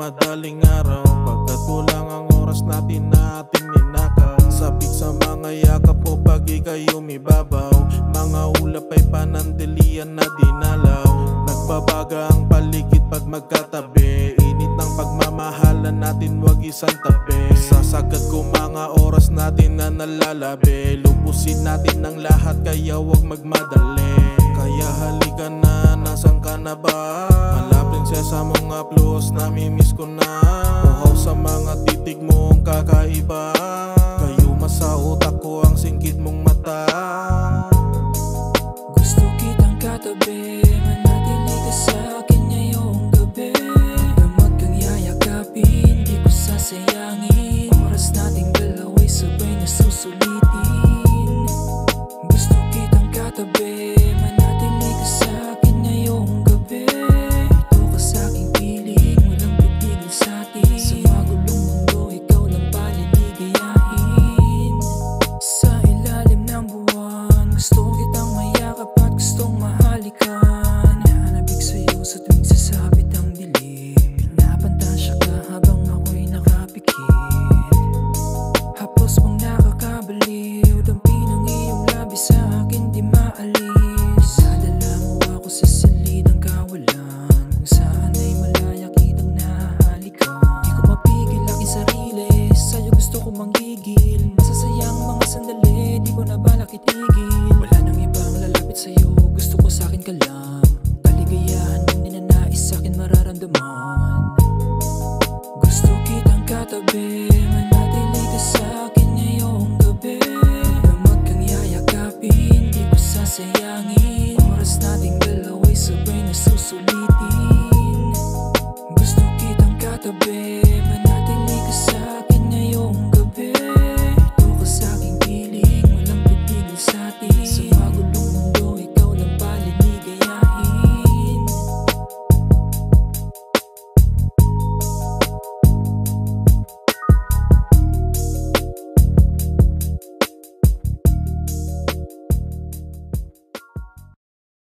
madaling araw, pagkat kulang ang oras natin na ating ninakaw. Sabik sa mga yakap mo pag ika'y umibabaw, mga ulap ay panandilian na dinalaw. Nagbabaga ang paligid pag magkatabi, init ng pagmamahalan natin wag isang tabi. Sasagad ko mga oras natin na nalalabi, lubusin natin ang lahat kaya wag magmadali. Kaya halika na, nasan ka na ba? Malapit siya sa mga plus, namimiss ko na. Uhaw sa mga titig mong kakaiba, gayuma sa utak ko ang singkit mong mata. Gusto kitang katabi, manatili ka sa akin ngayong gabi. Damag kang yayakapin, di ko sasayangin. Oras nating dalawa'y sabay na susulitin. Gusto kitang katabi, manatili ka sa akin ngayong gabi. Ito ka sa aking piling, walang pipigil sa'tin. Sa magulong mundo, ikaw lang paliligayahin. Sa ilalim ng buwan, gusto kitang mayakap at gustong mahalikan. Nahanapig sa'yo sa tuwing sasabit ang dilim. Pinapantasya ka habang ako'y nakapikit. Hapos mong nakakabaliw, dampi ng iyong labi sa akin di maalis. Nadala mo ako sa silid ng kawalan, kung saan ay malaya kitang nahahalikan. Di ko mapigil aking sarili, sa'yo gusto ko manggigil. Masasayang mga sandali, di ko na balak itigil. Wala nang ibang lalapit sa'yo, gusto ko sa'kin ka lang. Kaligayahan mong ninanais sa'kin mararamdaman. Gusto kitang katabi, manatili ka sa akin ngayong gabi. Damag kang yayakapin, di ko sasayangin. Oras nating dalawa'y sabay na susulitin.